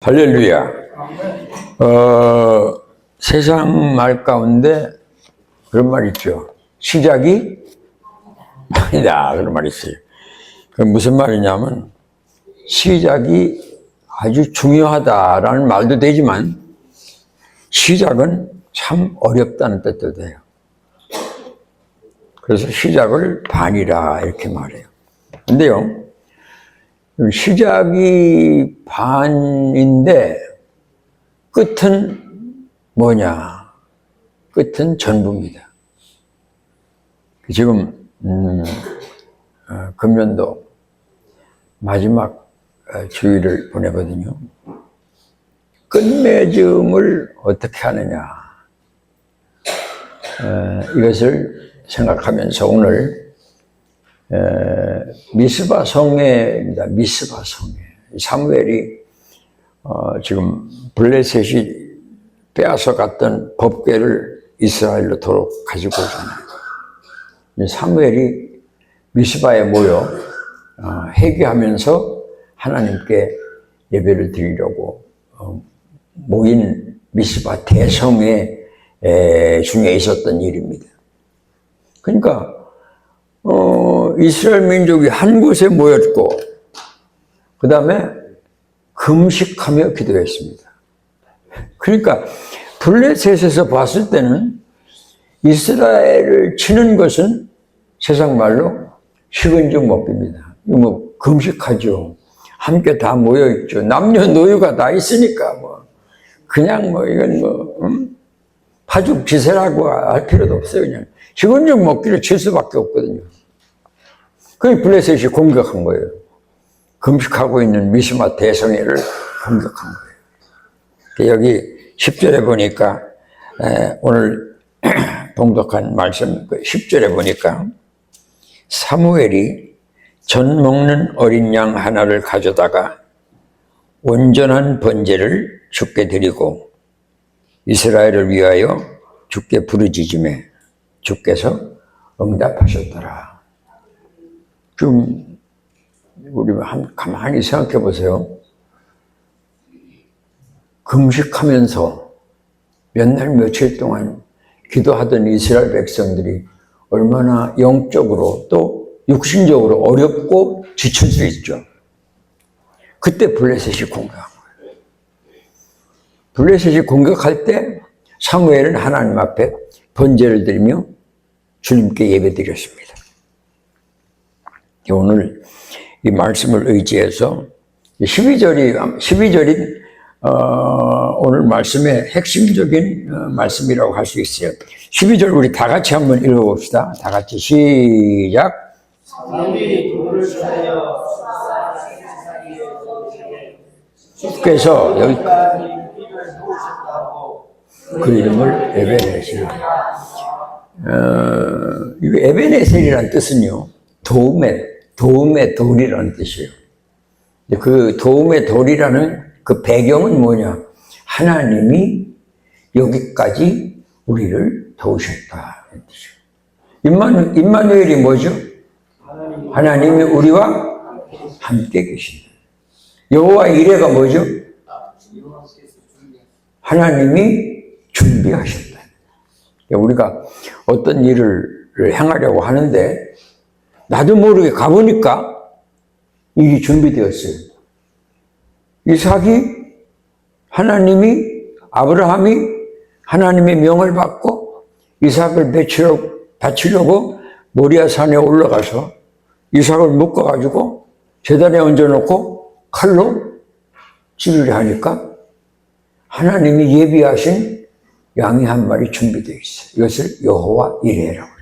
할렐루야. 세상 말 가운데 그런 말 있죠. 시작이 아니다. 그런 말이 있어요. 그 무슨 말이냐면 시작이 아주 중요하다라는 말도 되지만 시작은 참 어렵다는 뜻도 돼요. 그래서 시작을 반이라 이렇게 말해요. 근데요, 시작이 반인데 끝은 뭐냐? 끝은 전부입니다. 지금 금년도 마지막 주일을 보내거든요. 끝맺음을 어떻게 하느냐, 이것을 생각하면서 오늘 미스바 성회입니다. 미스바 성회. 사무엘이 지금 블레셋이 빼앗아 갔던 법궤를 이스라엘로 가지고 오잖아요. 사무엘이 미스바에 모여 회개하면서 하나님께 예배를 드리려고 모인 미스바 대성회 중에 있었던 일입니다. 그러니까 이스라엘 민족이 한 곳에 모였고 그 다음에 금식하며 기도했습니다. 그러니까 블레셋에서 봤을 때는 이스라엘을 치는 것은 세상 말로 식은 죽 먹기입니다. 이거 뭐 금식하죠. 함께 다 모여 있죠. 남녀노유가 다 있으니까 뭐 그냥 뭐 이건 뭐 파죽 지세라고 할 필요도 없어요. 그냥 식은 죽 먹기를 칠 수밖에 없거든요. 그게 블레셋이 공격한 거예요. 금식하고 있는 미스바 대성회를 공격한 거예요. 여기 10절에 보니까 오늘 봉독한 말씀 10절에 보니까 사무엘이 전 먹는 어린 양 하나를 가져다가 온전한 번제를 주께 드리고 이스라엘을 위하여 주께 부르짖음에 주께서 응답하셨더라. 좀 우리 가만히 생각해 보세요. 금식하면서 몇 날 며칠 동안 기도하던 이스라엘 백성들이 얼마나 영적으로 또 육신적으로 어렵고 지칠 수 있죠. 그때 블레셋이 공격한 거예요. 블레셋이 공격할 때 사무엘은 하나님 앞에 번제를 드리며 주님께 예배드렸습니다. 오늘 이 말씀을 의지해서 12절이 오늘 말씀의 핵심적인 말씀이라고 할 수 있어요. 12절 우리 다 같이 한번 읽어봅시다. 다 같이 시작. 주께서 여기까지 그 이름을 에베네셀. 이거 에베네셀이라는 뜻은요, 도움의 돌이라는 뜻이에요. 그 도움의 돌이라는 그 배경은 뭐냐? 하나님이 여기까지 우리를 도우셨다. 임마누엘이 뭐죠? 하나님이 우리와 함께 계신다. 여호와 이레가 뭐죠? 하나님이 준비하셨다. 우리가 어떤 일을 행하려고 하는데 나도 모르게 가보니까 일이 준비되었어요. 이삭이 아브라함이 하나님의 명을 받고 이삭을 바치려고 모리아 산에 올라가서 이삭을 묶어가지고 제단에 얹어놓고 칼로 찌르려 하니까 하나님이 예비하신 양이 한 마리 준비되어 있어요. 이것을 여호와 이레라고 해요.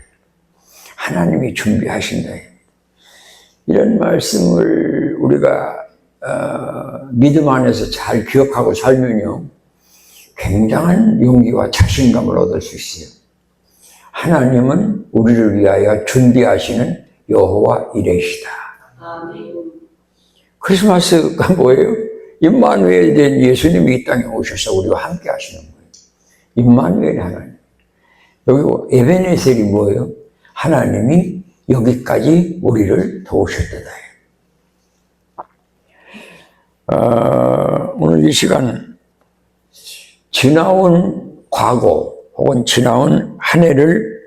하나님이 준비하신다. 이런 말씀을 우리가 믿음 안에서 잘 기억하고 살면요, 굉장한 용기와 자신감을 얻을 수 있어요. 하나님은 우리를 위하여 준비하시는 여호와 이레시다. 크리스마스가 뭐예요? 임마누엘이 된 예수님이 이 땅에 오셔서 우리와 함께 하시는 거예요. 임마누엘이 하나님. 여기 에베네셀이 뭐예요? 하나님이 여기까지 우리를 도우셨다. 오늘 이 시간 지나온 과거 혹은 지나온 한 해를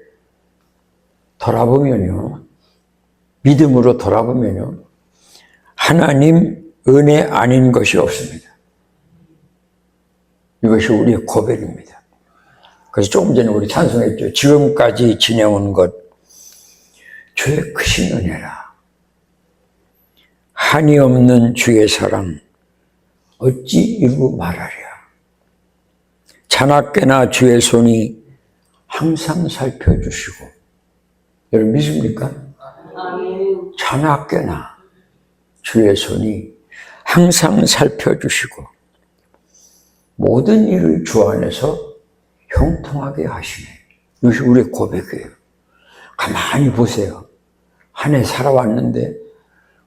돌아보면요, 믿음으로 돌아보면요, 하나님 은혜 아닌 것이 없습니다. 이것이 우리의 고백입니다. 그래서 조금 전에 우리 찬송했죠. 지금까지 지내온 것 주의 크신 은혜라. 한이 없는 주의 사랑 어찌 이루 말하랴. 자나깨나 주의 손이 항상 살펴주시고. 여러분 믿습니까? 자나깨나 주의 손이 항상 살펴주시고 모든 일을 주 안에서 형통하게 하시네. 이것이 우리의 고백이에요. 가만히 보세요. 한 해 살아왔는데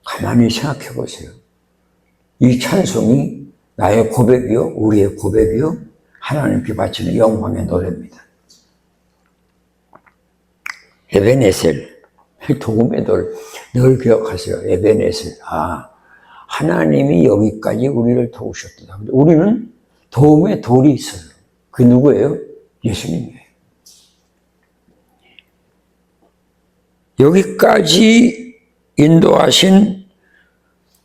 가만히 생각해 보세요. 이 찬송이 나의 고백이요, 우리의 고백이요, 하나님께 바치는 영광의 노래입니다. 에베네셀, 도움의 돌, 늘 기억하세요. 에베네셀. 하나님이 여기까지 우리를 도우셨다. 우리는 도움의 돌이 있어요. 그게 누구예요? 예수님이에요. 여기까지 인도하신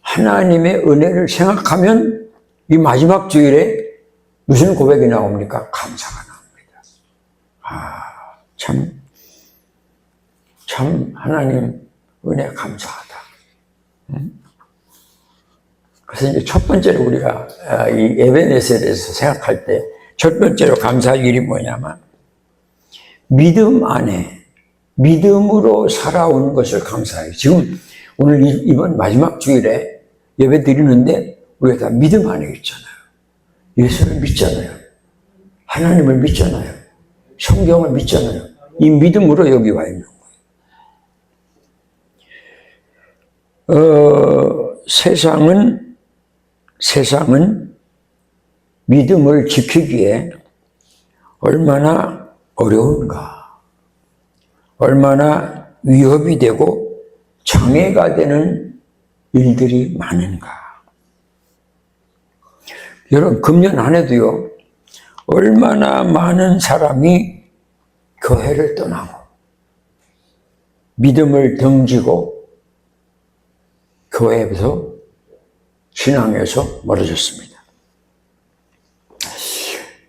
하나님의 은혜를 생각하면 이 마지막 주일에 무슨 고백이 나옵니까? 감사가 나옵니다. 참 하나님 은혜 감사하다. 그래서 이제 첫 번째로 우리가 이 에베네셀에 대해서 생각할 때 첫 번째로 감사할 일이 뭐냐면 믿음 안에 믿음으로 살아온 것을 감사해요. 지금 오늘 이번 마지막 주일에 예배 드리는데 우리가 다 믿음 안에 있잖아요. 예수를 믿잖아요. 하나님을 믿잖아요. 성경을 믿잖아요. 이 믿음으로 여기 와 있는 거예요. 세상은 믿음을 지키기에 얼마나 어려운가, 얼마나 위협이 되고 장애가 되는 일들이 많은가. 여러분, 금년 한 해도요, 얼마나 많은 사람이 교회를 떠나고 믿음을 등지고 교회에서 신앙에서 멀어졌습니다.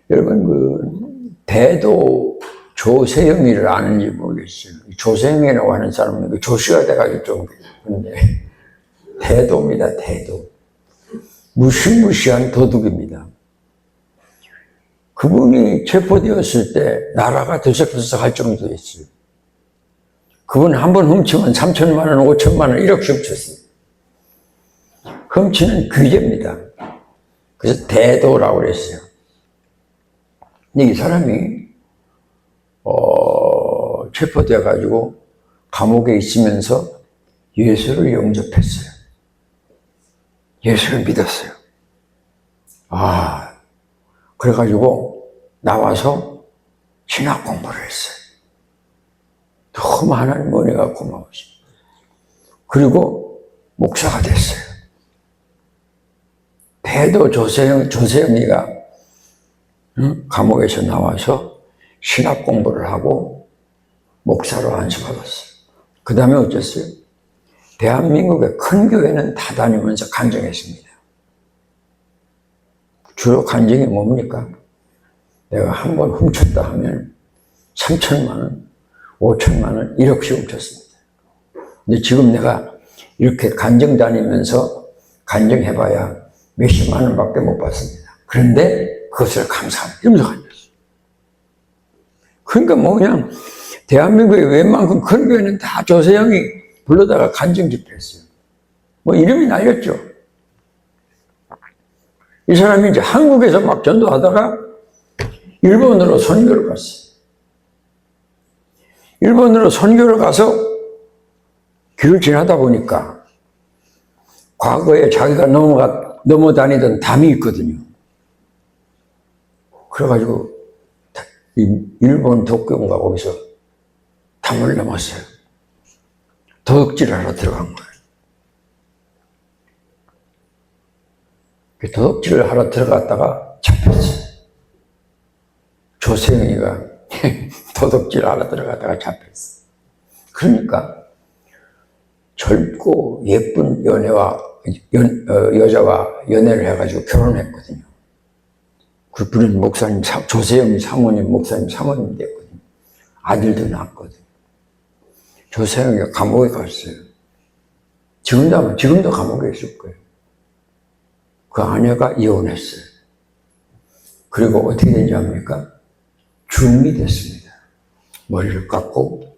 여러분, 대도 조세영이를 아는지 모르겠어요. 조세영이라고 하는 사람은 조씨가 돼가지고 좀 그런데 대도입니다. 대도. 무시무시한 도둑입니다. 그분이 체포되었을 때 나라가 들썩들썩할 정도였어요. 그분 한 번 훔치면 3천만 원, 5천만 원, 1억씩 훔쳤어요. 훔치는 규제입니다. 그래서 대도라고 그랬어요. 근데 이 사람이 체포되어가지고 감옥에 있으면서 예수를 영접했어요. 예수를 믿었어요. 그래가지고 나와서 신학 공부를 했어요. 너무 하나님 은혜가 고마우시죠. 그리고 목사가 됐어요. 대도 조세영이가 감옥에서 나와서 신학 공부를 하고 목사로 안수받았어요. 그 다음에 어땠어요? 대한민국의 큰 교회는 다 다니면서 간증했습니다. 주로 간증이 뭡니까? 내가 한 번 훔쳤다 하면 3천만 원, 5천만 원, 1억씩 훔쳤습니다. 근데 지금 내가 이렇게 간증 다니면서 간증해봐야 몇십만 원밖에 못 받습니다. 그런데 그것을 감사합니다. 이러면서 간증했어요. 그러니까 그냥 대한민국의 웬만큼 큰 교회는 다 조세영이 불러다가 간증 집회했어요. 이름이 날렸죠. 이 사람이 이제 한국에서 막 전도하다가 일본으로 선교를 갔어요. 일본으로 선교를 가서 길을 지나다 보니까 과거에 자기가 넘어다니던 담이 있거든요. 그래가지고 일본 도쿄인가 거기서 담을 넘었어요. 도둑질하러 들어간 거예요. 도둑질을 하러 들어갔다가 잡혔어. 조세영이가 도둑질 하러 들어갔다가 잡혔어. 그러니까 젊고 예쁜 여자와 연애를 해가지고 결혼했거든요. 그분은 목사님, 조세영 사모님, 목사님 사모님이 됐거든요. 아들도 낳았거든요. 조세영이가 감옥에 갔어요. 지금도 감옥에 있을 거예요. 그 아내가 이혼했어요. 그리고 어떻게 된지 압니까? 중이 됐습니다. 머리를 깎고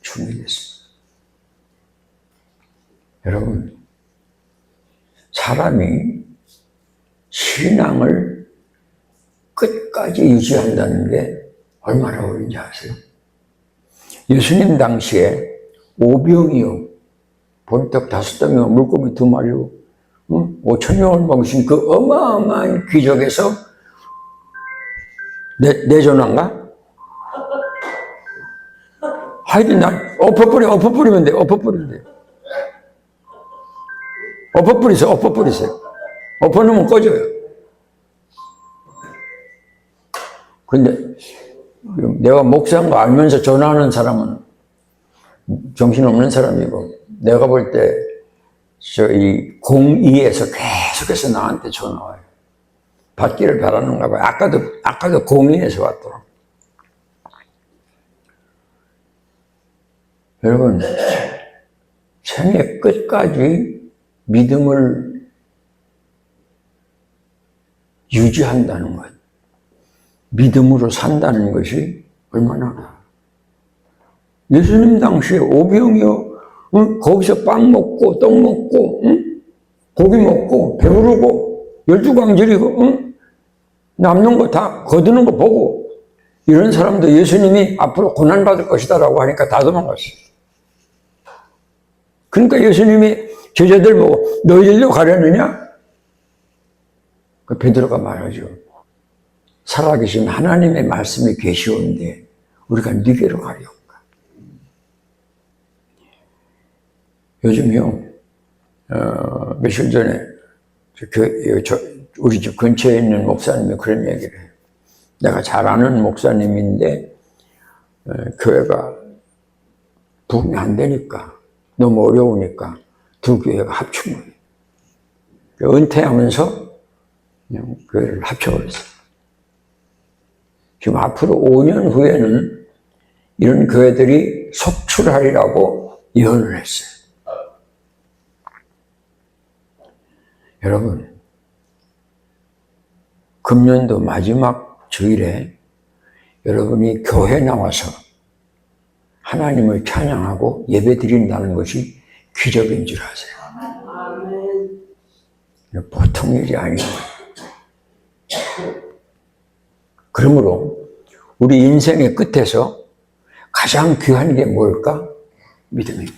중이 됐습니다. 여러분, 사람이 신앙을 끝까지 유지한다는 게 얼마나 어려운지 아세요? 예수님 당시에 오병이어 본떡 5명의 물고기 2마리로 5,000명을 먹으신 그 어마어마한 기적에서 내전한가? 하여튼 난 엎어뿌리면 돼. 엎어뿌리세요. 엎어놓으면 꺼져요. 근데 내가 목사인 거 알면서 전화하는 사람은 정신없는 사람이고, 내가 볼 때 저희 02에서 계속해서 나한테 전화 와요. 받기를 바라는가 봐요. 아까도 02에서 왔더라고요. 여러분, 생애 끝까지 믿음을 유지한다는 것, 믿음으로 산다는 것이 얼마나, 예수님 당시에 오병이어 거기서 빵 먹고 떡 먹고 고기 먹고 배부르고 12광절이고 남는 거 다 거두는 거 보고, 이런 사람도 예수님이 앞으로 고난받을 것이다라고 하니까 다 도망갔어요. 그러니까 예수님이 제자들 보고 너희들도 가려느냐? 그 베드로가 말하죠. 살아계신 하나님의 말씀이 계시온데 우리가 네게로 가려운가? 요즘요, 며칠 전에 우리 집 근처에 있는 목사님이 그런 얘기를 해요. 내가 잘 아는 목사님인데 교회가 부흥이 안 되니까, 너무 어려우니까 두 교회가 합친 거예요. 은퇴하면서 그냥 교회를 합쳐버렸어요. 지금 앞으로 5년 후에는 이런 교회들이 속출하리라고 예언을 했어요. 여러분, 금년도 마지막 주일에 여러분이 교회 나와서 하나님을 찬양하고 예배 드린다는 것이 기적인 줄 아세요. 보통 일이 아니에요. 그러므로 우리 인생의 끝에서 가장 귀한 게 뭘까? 믿음입니다.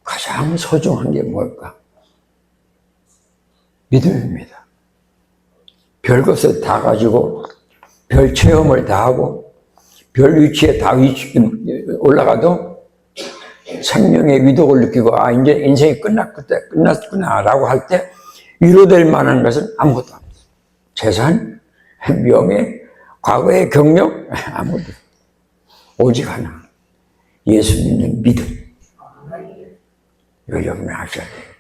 가장 소중한 게 뭘까? 믿음입니다. 별것을 다 가지고 별 체험을 다 하고 별 위치에 다 올라가도 생명의 위독을 느끼고, 아, 이제 인생이 끝났구나 라고 할 때 위로될 만한 것은 아무것도 없어요. 재산, 명예, 과거의 경력, 아무것도. 오직 하나, 예수 믿는 믿음. 이걸 여러분이 아셔야 돼요.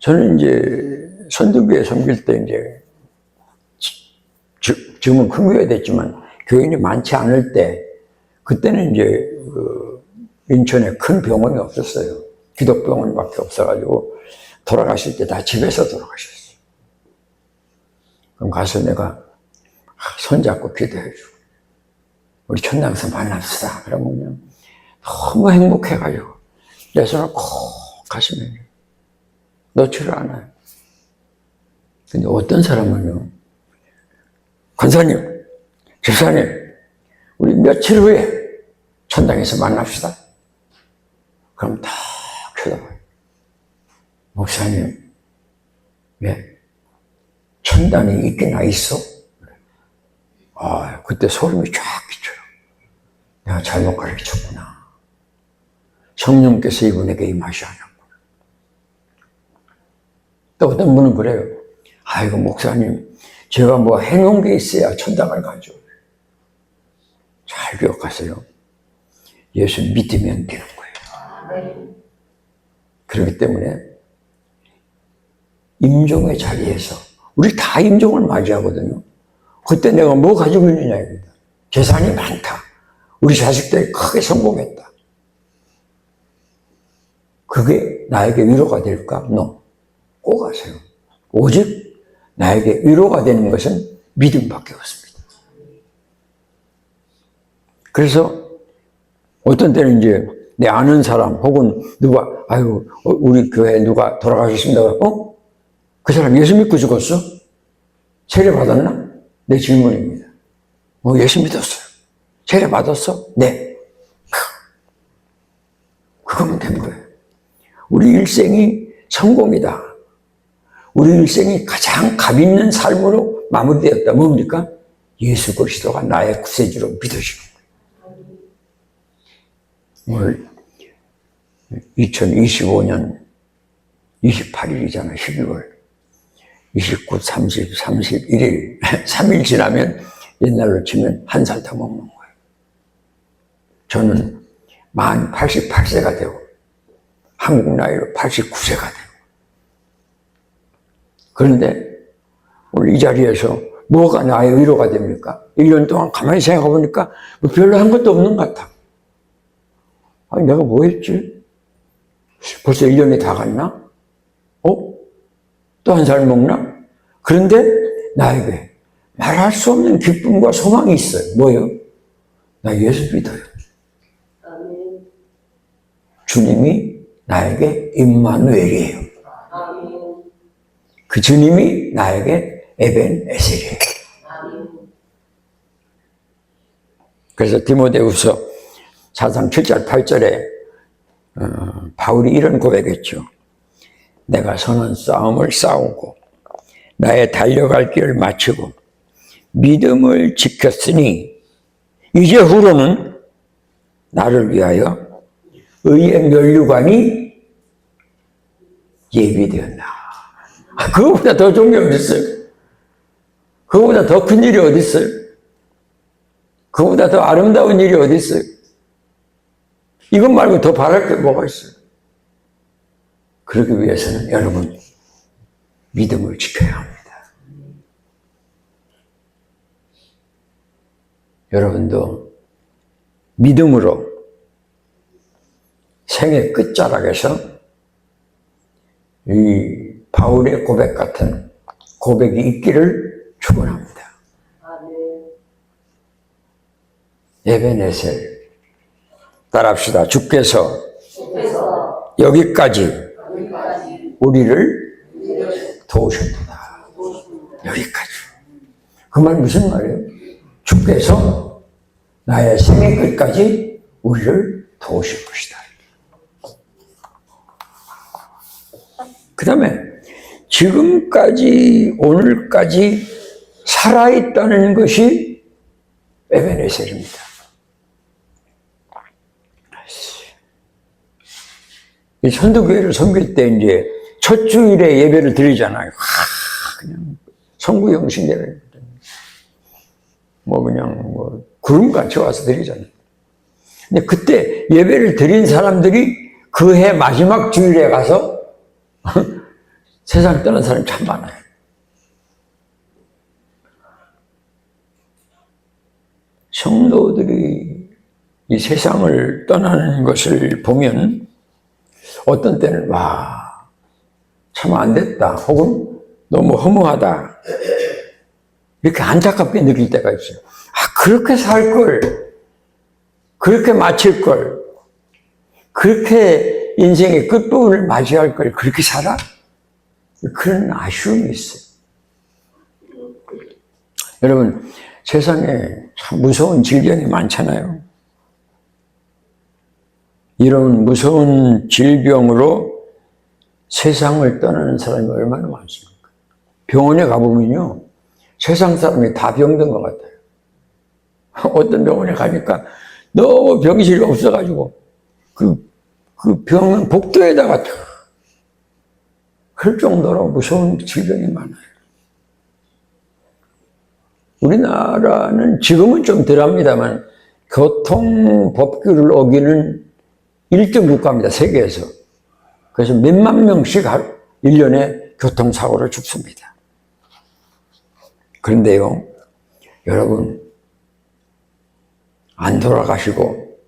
저는 이제 선두교회 섬길 때 이제 지금은 큰 교회 됐지만 교인이 많지 않을 때, 그때는 이제 인천에 큰 병원이 없었어요. 기독병원밖에 없어가지고 돌아가실 때 다 집에서 돌아가셨어요. 그럼 가서 내가 손잡고 기도해주고 우리 천당에서 만납시다. 그러면 너무 행복해가지고 내 손을 콕 가시면 놓지를 않아요. 근데 어떤 사람은요, 권사님, 집사님, 우리 며칠 후에 천당에서 만납시다. 그럼 다 쳐다봐요. 목사님, 왜? 천당이 있긴 있어? 아, 그때 소름이 쫙 끼쳐요. 내가 잘못 가르쳤구나. 성령께서 이분에게 임하셔야 하는구나. 또 어떤 분은 그래요. 아이고, 목사님, 제가 뭐 해놓은 게 있어야 천당을 가죠. 잘 기억하세요. 예수 믿으면 되는 거예요. 그렇기 때문에 임종의 자리에서 우리 다 임종을 맞이하거든요. 그때 내가 뭐 가지고 있느냐 입니다. 재산이 많다. 우리 자식들이 크게 성공했다. 그게 나에게 위로가 될까? No. 꼭 아세요. 오직 나에게 위로가 되는 것은 믿음밖에 없습니다. 그래서 어떤 때는 이제 내 아는 사람 혹은 누가 아유 우리 교회에 누가 돌아가셨습니다. 그 사람 예수 믿고 죽었어? 세례 받았나? 내 질문입니다. 예수 믿었어요. 세례 받았어? 네. 그거면 된 거예요. 우리 일생이 성공이다. 우리 일생이 가장 값 있는 삶으로 마무리되었다. 뭡니까? 예수 그리스도가 나의 구세주로 믿어지는 거예요. 오늘 2025년 28일이잖아요. 12월 29, 30, 31일 3일 지나면 옛날로 치면 한 살 더 먹는 거예요. 저는 만 88세가 되고 한국 나이로 89세가 되고 그런데 오늘 이 자리에서 뭐가 나의 위로가 됩니까? 1년 동안 가만히 생각해 보니까 별로 한 것도 없는 것 같아. 아니 내가 뭐 했지? 벌써 1년이 다 갔나? 또 한 살 먹나? 그런데 나에게 말할 수 없는 기쁨과 소망이 있어요. 뭐예요? 나 예수 믿어요. 주님이 나에게 임마누엘이에요. 그 주님이 나에게 에벤에셀이에요. 그래서 디모데후서 4장 7절 8절에 바울이 이런 고백했죠. 내가 선한 싸움을 싸우고 나의 달려갈 길을 마치고 믿음을 지켰으니 이제 후로는 나를 위하여 의의 면류관이 예비되었나. 그거보다 더 좋은 게 어디 있어요? 그거보다 더 큰 일이 어디 있어요? 그거보다 더 아름다운 일이 어디 있어요? 이것 말고 더 바랄 게 뭐가 있어요? 그러기 위해서는 여러분 믿음을 지켜야 합니다. 여러분도 믿음으로 생애 끝자락에서 이 바울의 고백 같은 고백이 있기를 축원합니다. 에벤에셀 따라합시다. 주께서 여기까지 우리를 도우셨구나. 여기까지. 그 말 무슨 말이에요? 주께서 나의 생애 끝까지 우리를 도우실 것이다. 그 다음에 지금까지 오늘까지 살아있다는 것이 에벤에셀입니다. 이 선도교회를 섬길 때 이제 첫 주일에 예배를 드리잖아요. 그냥 성구 형식대로 그냥 구름같이 와서 드리잖아요. 근데 그때 예배를 드린 사람들이 그 해 마지막 주일에 가서 세상 떠난 사람이 참 많아요. 성도들이 이 세상을 떠나는 것을 보면 어떤 때는 참 안 됐다 혹은 너무 허무하다 이렇게 안타깝게 느낄 때가 있어요. 그렇게 살 걸, 그렇게 마칠 걸, 그렇게 인생의 끝부분을 맞이할 걸 그렇게 살아? 그런 아쉬움이 있어요. 여러분 세상에 참 무서운 질병이 많잖아요. 이런 무서운 질병으로 세상을 떠나는 사람이 얼마나 많습니까? 병원에 가보면요, 세상 사람이 다 병든 것 같아요. 어떤 병원에 가니까 너무 병실이 없어가지고 그 병은 복도에다가 그럴 정도로 무서운 질병이 많아요. 우리나라는 지금은 좀 덜합니다만 교통법규를 어기는 1등 국가입니다. 세계에서. 그래서 몇만 명씩 1년에 교통사고를 죽습니다. 그런데요, 여러분, 안 돌아가시고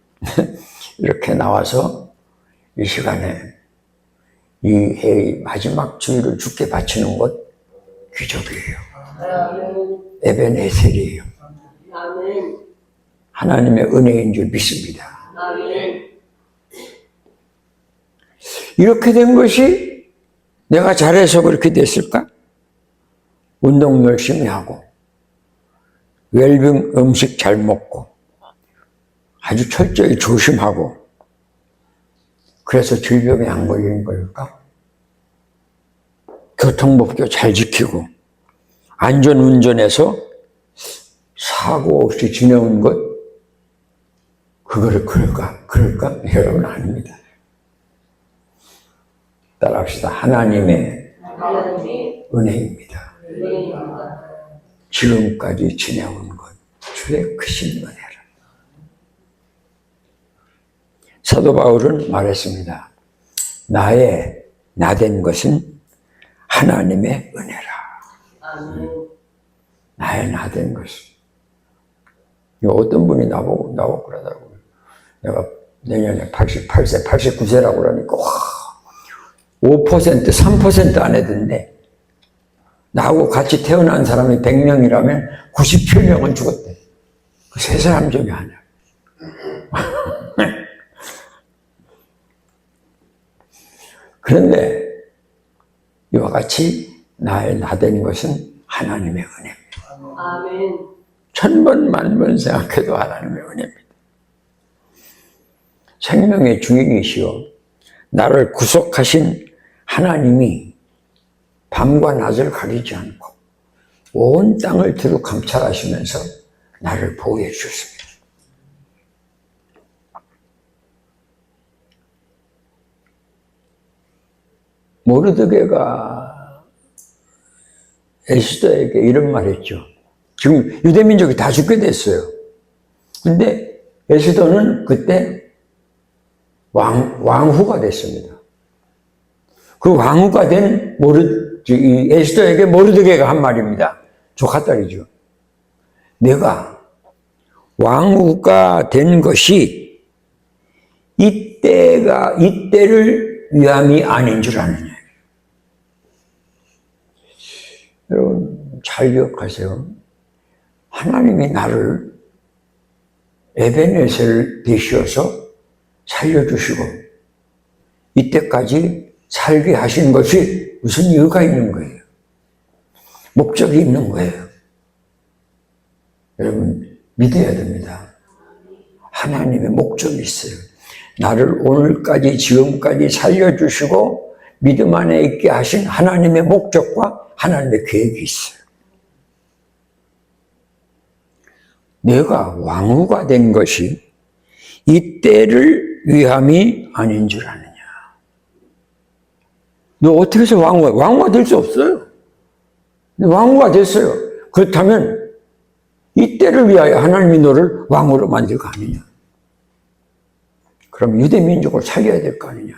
이렇게 나와서 이 시간에 이 해의 마지막 주일을 주께 바치는 것 기적이에요. 에베네셀이에요. 하나님의 은혜인 줄 믿습니다. 이렇게 된 것이 내가 잘해서 그렇게 됐을까? 운동 열심히 하고 웰빙 음식 잘 먹고 아주 철저히 조심하고 그래서 질병에 안 걸리는 걸까? 교통법규 잘 지키고 안전운전해서 사고 없이 지내온 것 그거를 그럴까? 여러분 아닙니다. 따라합시다. 하나님의 은혜입니다. 지금까지 지내온 것 주의 크신 은혜라. 사도 바울은 말했습니다. 나된 것은 하나님의 은혜라. 나의 나된 것은. 어떤 분이 나보고 그러더라고요. 내가 내년에 88세, 89세라고 그러니까 5%, 3% 안 해던데 나하고 같이 태어난 사람이 100명이라면 97명은 죽었대. 그 세 사람 중에 하나. 그런데 이와 같이 나의 나된 것은 하나님의 은혜입니다. 아멘. 천번 만번 생각해도 하나님의 은혜입니다. 생명의 주인이시오 나를 구속하신 하나님이 밤과 낮을 가리지 않고 온 땅을 두루 감찰하시면서 나를 보호해 주셨습니다. 모르드게가 에스더에게 이런 말 했죠. 지금 유대민족이 다 죽게 됐어요. 근데 에스더는 그때 왕후가 됐습니다. 그 왕후가 된 에스더에게 모르드게가 한 말입니다. 조카딸이죠. 내가 왕후가 된 것이 이때를 위함이 아닌 줄 아느냐. 여러분 잘 기억하세요. 하나님이 나를 에베네셀 되시어서 살려주시고 이때까지 살게 하신 것이 무슨 이유가 있는 거예요. 목적이 있는 거예요. 여러분 믿어야 됩니다. 하나님의 목적이 있어요. 나를 오늘까지 지금까지 살려주시고 믿음 안에 있게 하신 하나님의 목적과 하나님의 계획이 있어요. 내가 왕후가 된 것이 이때를 위함이 아닌 줄 아느냐. 너 어떻게 해서 왕후가 될 수 없어요. 왕후가 됐어요. 그렇다면 이때를 위하여 하나님이 너를 왕후로 만들 거 아니냐. 그럼 유대민족을 살려야 될 거 아니냐.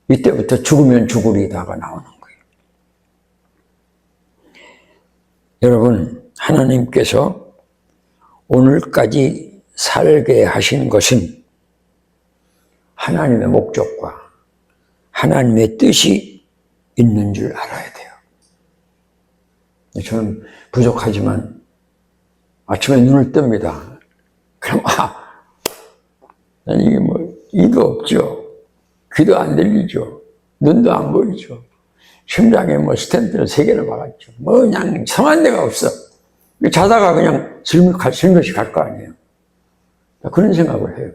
이때부터 죽으면 죽으리다가 나오는 거예요. 여러분 하나님께서 오늘까지 살게 하신 것은 하나님의 목적과 하나님의 뜻이 있는 줄 알아야 돼요. 저는 부족하지만 아침에 눈을 뜹니다. 그럼 이게 이도 없죠. 귀도 안 들리죠. 눈도 안 보이죠. 심장에 스텐트를 3개를 박았죠. 그냥 성한 데가 없어. 자다가 그냥 슬며시 갈 거 아니에요. 그런 생각을 해요.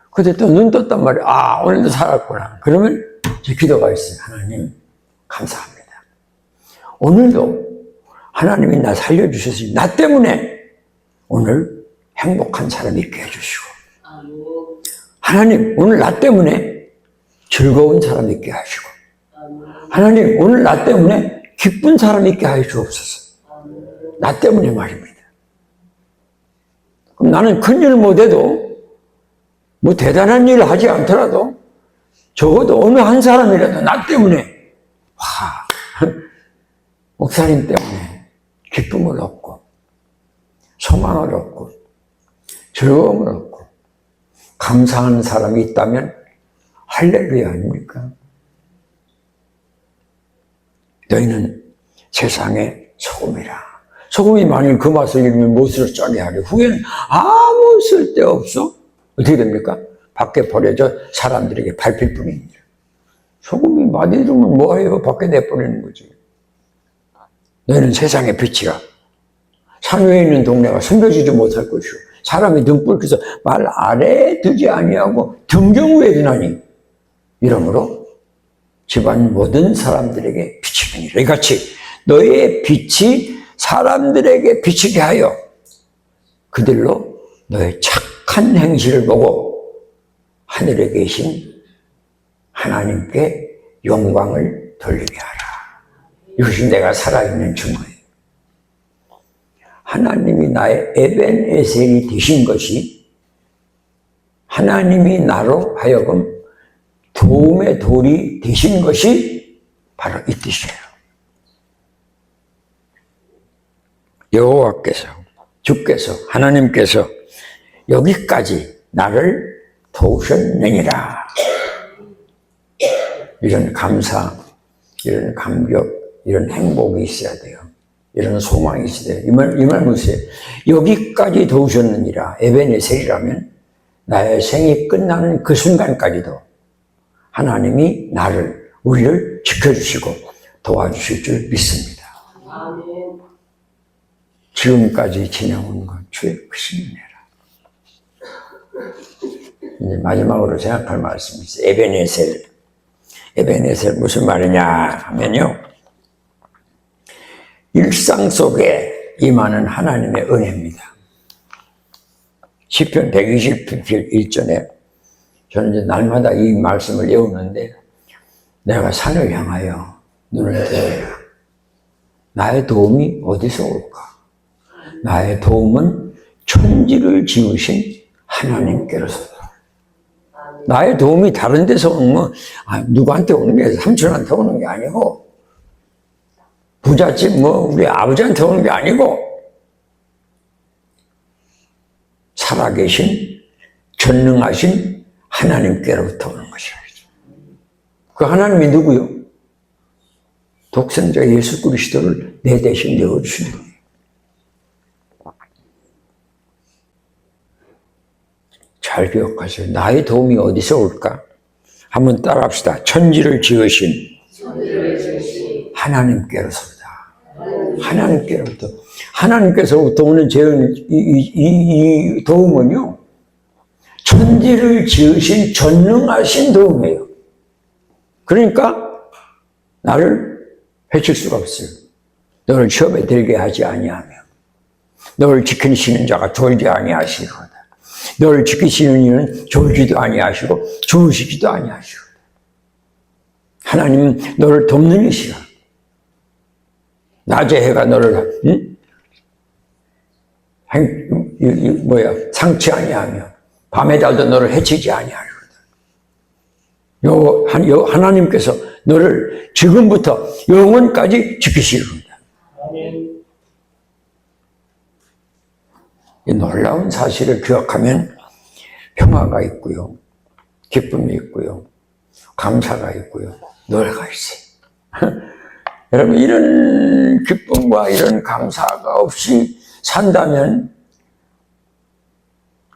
그때 또 눈 떴단 말이에요. 오늘도 살았구나. 그러면 제 기도가 있어요. 하나님, 감사합니다. 오늘도 하나님이 나 살려주셨으니 나 때문에 오늘 행복한 사람 있게 해주시고 하나님 오늘 나 때문에 즐거운 사람 있게 하시고 하나님, 오늘 나 때문에 기쁜 사람 있게 하여 주옵소서. 나 때문에 말입니다. 그럼 나는 큰일 못해도, 뭐 대단한 일을 하지 않더라도, 적어도 어느 한 사람이라도 나 때문에, 와, 목사님 때문에 기쁨을 얻고, 소망을 얻고, 즐거움을 얻고, 감사하는 사람이 있다면, 할렐루야 아닙니까? 너희는 세상의 소금이라. 소금이 만일 그 맛을 잃으면 무엇으로 짜게 하려? 후에는 아무 쓸데없어. 어떻게 됩니까? 밖에 버려져 사람들에게 밟힐 뿐입니다. 소금이 맛 잃으면 뭐해요? 밖에 내버리는 거지. 너희는 세상의 빛이라. 산 위에 있는 동네가 숨겨지지 못할 것이오. 사람이 등불켜서 말 아래에 두지 아니하고 등경 위에 두나니. 이러므로 집안 모든 사람들에게 비치느니라. 이같이 너의 빛이 사람들에게 비치게 하여 그들로 너의 착한 행실을 보고 하늘에 계신 하나님께 영광을 돌리게 하라. 이것이 내가 살아있는 증거예요. 하나님이 나의 에벤에셀이 되신 것이 하나님이 나로 하여금 도움의 돌이 되신 것이 바로 이 뜻이에요. 여호와께서, 주께서, 하나님께서 여기까지 나를 도우셨느니라. 이런 감사, 이런 감격, 이런 행복이 있어야 돼요. 이런 소망이 있어야 돼요. 이 말 보세요. 여기까지 도우셨느니라. 에벤에셀이라면 나의 생이 끝나는 그 순간까지도 하나님이 나를, 우리를 지켜주시고 도와주실 줄 믿습니다. 아멘. 지금까지 지내온 것 주의 크신 은혜라. 이제 마지막으로 생각할 말씀이 있어요. 에벤에셀. 에벤에셀 무슨 말이냐 하면요. 일상 속에 임하는 하나님의 은혜입니다. 시편 121편에 저는 이제 날마다 이 말씀을 외우는데 내가 산을 향하여 눈을 뜨리라. 나의 도움이 어디서 올까? 나의 도움은 천지를 지으신 하나님께로서다. 나의 도움이 다른 데서 오는 건 누구한테 오는 게 삼촌한테 오는 게 아니고 부잣집 우리 아버지한테 오는 게 아니고 살아계신 전능하신 하나님께로부터 오는 것이라. 그 하나님이 누구요? 독생자 예수 그리스도를 내 대신 내어주신 분이에요. 잘 기억하세요. 나의 도움이 어디서 올까? 한번 따라합시다. 천지를 지으신 하나님께로서다. 하나님께로부터. 하나님께서부터 오는 이 도움은요, 천지를 지으신 전능하신 도움이에요. 그러니까 나를 해칠 수가 없어요. 너를 시험에 들게 하지 아니하며 너를 지키시는 자가 졸지 아니하시리로다. 너를 지키시는 이는 졸지도 아니하시고 주무시지도 아니하시리로다. 하나님은 너를 돕는 이시라. 낮에 해가 너를 상치 아니하며 밤에 달도 너를 해치지 아니하리로다. 하나님께서 너를 지금부터 영원까지 지키시리로다. 이 놀라운 사실을 기억하면 평화가 있고요, 기쁨이 있고요, 감사가 있고요, 노래가 있어요. 여러분, 이런 기쁨과 이런 감사가 없이 산다면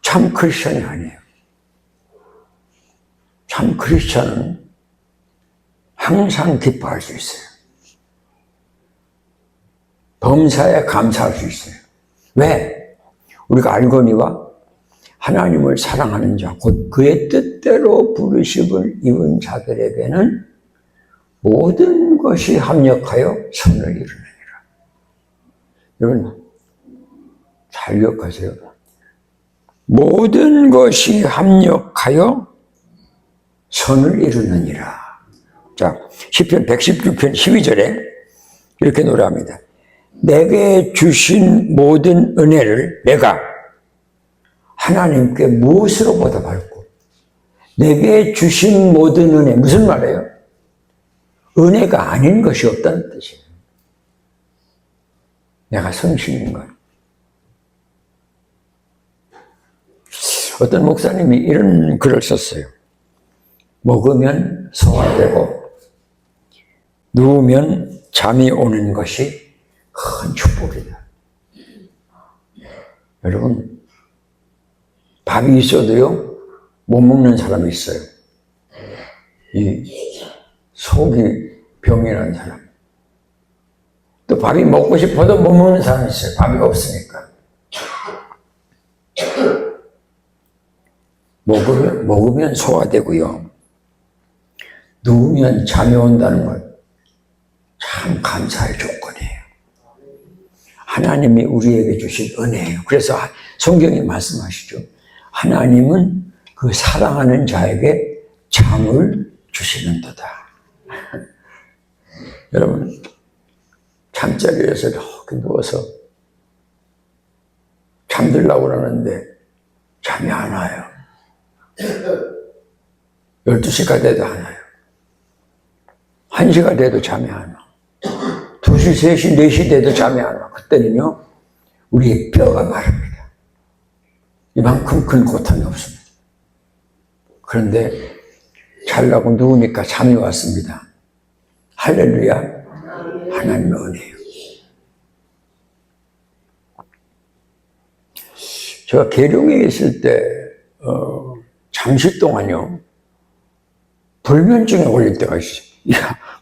참 크리스천이 아니에요. 참 크리스천은 항상 기뻐할 수 있어요. 범사에 감사할 수 있어요. 왜? 우리가 알거니와 하나님을 사랑하는 자, 곧 그의 뜻대로 부르심을 입은 자들에게는 모든 것이 합력하여 선을 이루느니라. 여러분, 잘 기억하세요. 모든 것이 합력하여 선을 이루느니라. 자, 시편 116편 12절에 이렇게 노래합니다. 내게 주신 모든 은혜를 내가 하나님께 무엇으로 보답할꼬? 내게 주신 모든 은혜, 무슨 말이에요? 은혜가 아닌 것이 없다는 뜻이에요. 내가 성실인 것. 어떤 목사님이 이런 글을 썼어요. 먹으면 소화되고 누우면 잠이 오는 것이 큰 축복이다. 여러분, 밥이 있어도요, 못 먹는 사람이 있어요. 이 속이 병이라는 사람. 또 밥이 먹고 싶어도 못 먹는 사람이 있어요. 밥이 없으니까. 먹으면 소화되고요. 누우면 잠이 온다는 것 참 감사의 조건이에요. 하나님이 우리에게 주신 은혜예요. 그래서 성경이 말씀하시죠. 하나님은 그 사랑하는 자에게 잠을 주시는도다. 여러분, 잠자리에서 이렇게 누워서 잠들려고 그러는데 잠이 안 와요. 12시가 돼도 안 와요. 1시가 돼도 잠이 안 와. 2시, 3시, 4시 돼도 잠이 안 와. 그때는요, 우리의 뼈가 마릅니다. 이만큼 큰 고통이 없습니다. 그런데 자려고 누우니까 잠이 왔습니다. 할렐루야. 하나님의 은혜예요. 제가 계룡에 있을 때 잠시 동안요, 불면증에 걸릴 때가 있어요.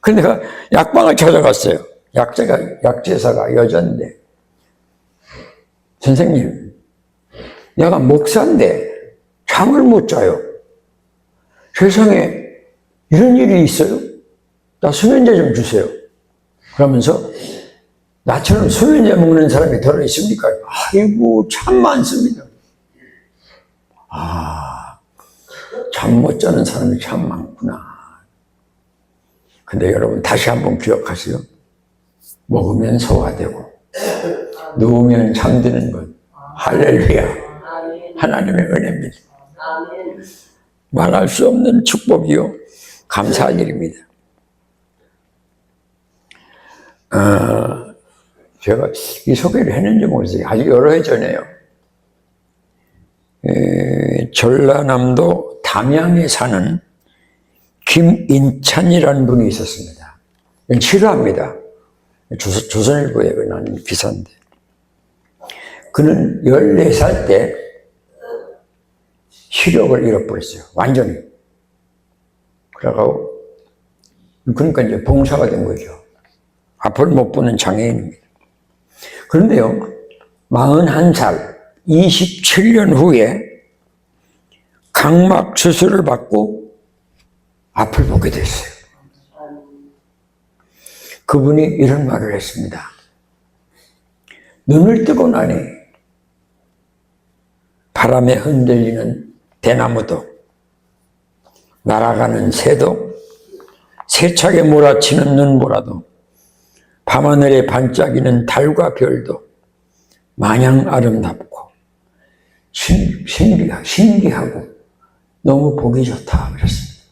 근데 내가 약방을 찾아갔어요. 약제사가 여잔데, 선생님, 내가 목사인데 잠을 못 자요. 세상에 이런 일이 있어요? 나 수면제 좀 주세요. 그러면서 나처럼 수면제 먹는 사람이 들어있습니까? 아이고, 참 많습니다. 잠 못 자는 사람이 참 많구나. 근데 여러분, 다시 한번 기억하세요. 먹으면 소화되고 누우면 잠드는 것. 할렐루야. 하나님의 은혜입니다. 말할 수 없는 축복이요, 감사할 일입니다. 제가 이 소개를 했는지 모르겠어요. 아주 여러 해 전에요. 전라남도 담양에 사는 김인찬이라는 분이 있었습니다. 싫어합니다. 조선일보에 난 기사인데. 그는 14살 때 시력을 잃어버렸어요. 완전히. 그러니까 이제 봉사가 된 거죠. 앞을 못 보는 장애인입니다. 그런데요, 41살, 27년 후에 각막 수술을 받고 앞을 보게 됐어요. 그분이 이런 말을 했습니다. 눈을 뜨고 나니 바람에 흔들리는 대나무도, 날아가는 새도, 세차게 몰아치는 눈보라도, 밤하늘에 반짝이는 달과 별도 마냥 아름답고 신기하고 너무 보기 좋다 그랬습니다.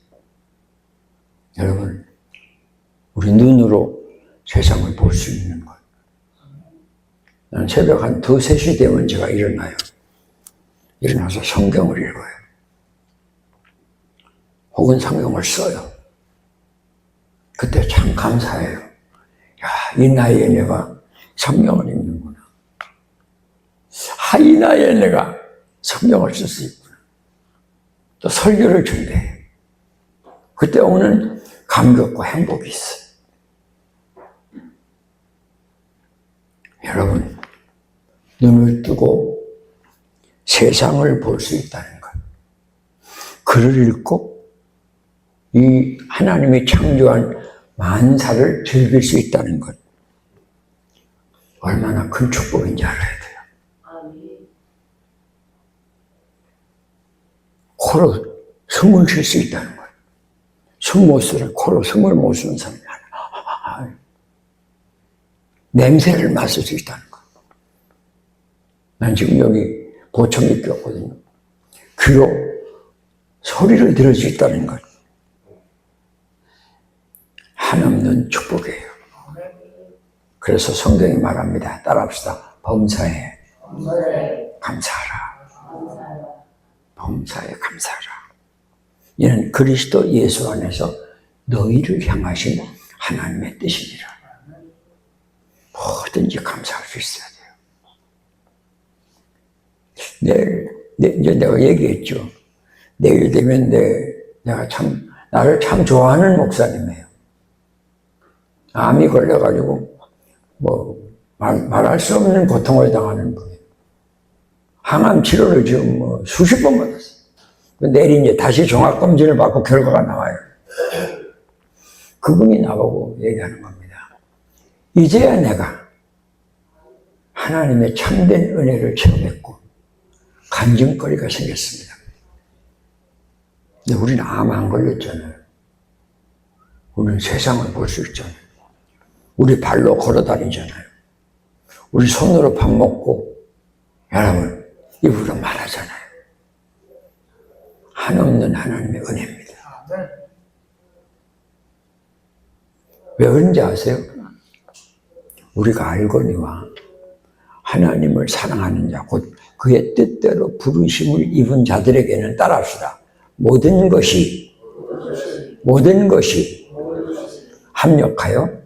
여러분, 우리 눈으로 세상을 볼 수 있는 것. 난 새벽 한 2, 3시 되면 제가 일어나요. 일어나서 성경을 읽어요. 혹은 성경을 써요. 그때 참 감사해요. 야, 이 나이에 내가 성경을 읽는구나. 이 나이에 내가 성경을 쓸 수 있구나. 또 설교를 준대. 그때 오는 감격과 행복이 있어요. 여러분, 눈을 뜨고 세상을 볼 수 있다는 것. 글을 읽고 이 하나님이 창조한 만사를 즐길 수 있다는 것. 얼마나 큰 축복인지 알아야 돼요. 코로 숨을 쉴 수 있다는 것. 숨 못 쉬는, 코로 숨을 못 쉬는 사람이 아니야. 냄새를 맡을 수 있다는 거. 난 지금 여기 보청기 꼈거든요. 귀로 소리를 들을 수 있다는 것. 한없는 축복이에요. 그래서 성경이 말합니다. 따라합시다. 범사에 감사하라. 범사에 감사하라. 이는 그리스도 예수 안에서 너희를 향하신 하나님의 뜻이니라. 뭐든지 감사할 수 있어야 돼요. 이제 내가 얘기했죠. 내일 되면 나를 참 좋아하는 목사님이에요. 암이 걸려가지고, 말할 수 없는 고통을 당하는 분이에요. 항암 치료를 지금 수십 번 받았어요. 내일 이제 다시 종합검진을 받고 결과가 나와요. 그분이 나보고 얘기하는 겁니다. 이제야 내가 하나님의 참된 은혜를 체험했고, 간증거리가 생겼습니다. 근데 우리는 암 안 걸렸잖아요. 우리는 세상을 볼 수 있잖아요. 우리 발로 걸어 다니잖아요. 우리 손으로 밥 먹고, 여러분, 입으로 말하잖아요. 한없는 하나님의 은혜입니다. 왜 그런지 아세요? 우리가 알거니와 하나님을 사랑하는 자, 곧 그의 뜻대로 부르심을 입은 자들에게는 따라합시다. 모든 것이 합력하여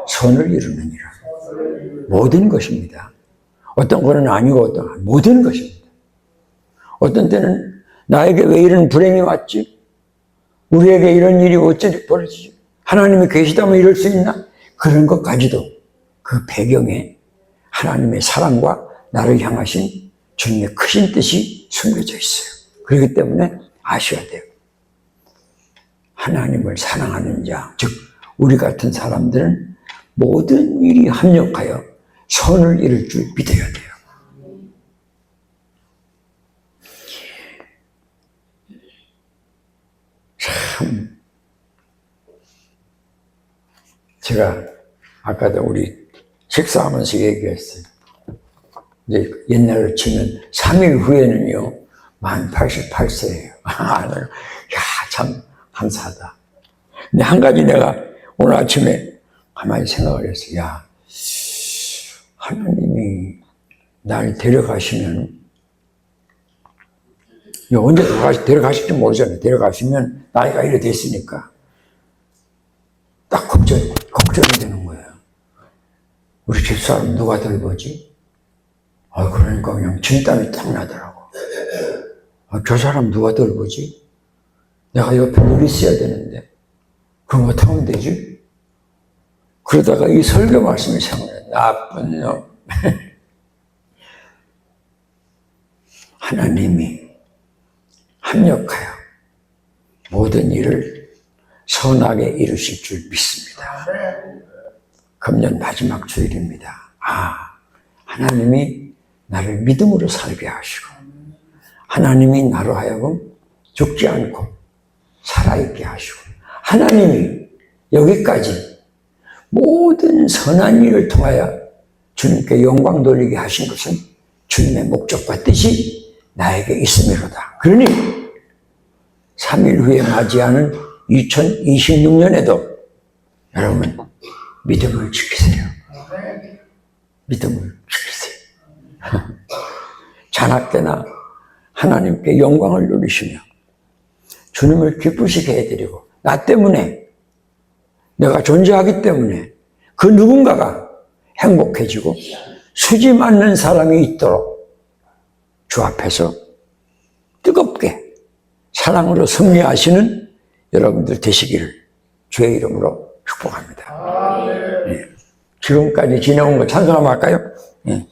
선을 이루느니라. 모든 것입니다. 어떤 거는 아니고 모든 것입니다. 어떤 때는 나에게 왜 이런 불행이 왔지? 우리에게 이런 일이 어찌 벌어지지? 하나님이 계시다면 이럴 수 있나? 그런 것까지도 그 배경에 하나님의 사랑과 나를 향하신 주님의 크신 뜻이 숨겨져 있어요. 그렇기 때문에 아셔야 돼요. 하나님을 사랑하는 자, 즉 우리 같은 사람들은 모든 일이 합력하여 선을 이룰 줄 믿어야 돼요. 참, 제가 아까도 우리 식사하면서 얘기했어요. 이제 옛날로 치면 3일 후에는요, 만 88세예요. 야, 참 감사하다. 근데 한 가지 내가 오늘 아침에 가만히 생각을 했어요. 야, 하나님이 날 데려가시면, 언제 데려가실지 모르잖아요. 데려가시면 나이가 이래 됐으니까 딱 걱정이 되는 거예요. 우리 집사람 누가 돌보지? 그러니까 그냥 진땀이 딱 나더라고. 저 사람 누가 돌보지? 내가 옆에 늘 있어야 되는데 그럼 어떻게 하면 되지? 그러다가 이 설교 말씀이 생각나요. 나쁜 놈. 하나님이 합력하여 모든 일을 선하게 이루실 줄 믿습니다. 금년 마지막 주일입니다. 하나님이 나를 믿음으로 살게 하시고 하나님이 나로 하여금 죽지 않고 살아있게 하시고 하나님이 여기까지 모든 선한 일을 통하여 주님께 영광 돌리게 하신 것은 주님의 목적과 뜻이 나에게 있음이로다. 그러니 3일 후에 맞이하는 2026년에도 여러분 믿음을 지키세요. 믿음을 지키세요. 자나깨나 하나님께 영광을 누리시며 주님을 기쁘시게 해드리고 나 때문에 내가 존재하기 때문에 그 누군가가 행복해지고 수지 맞는 사람이 있도록 주 앞에서 뜨겁게 사랑으로 승리하시는 여러분들 되시기를 주의 이름으로 축복합니다. 네. 지금까지 지내온 거 찬송 한번 할까요? 네.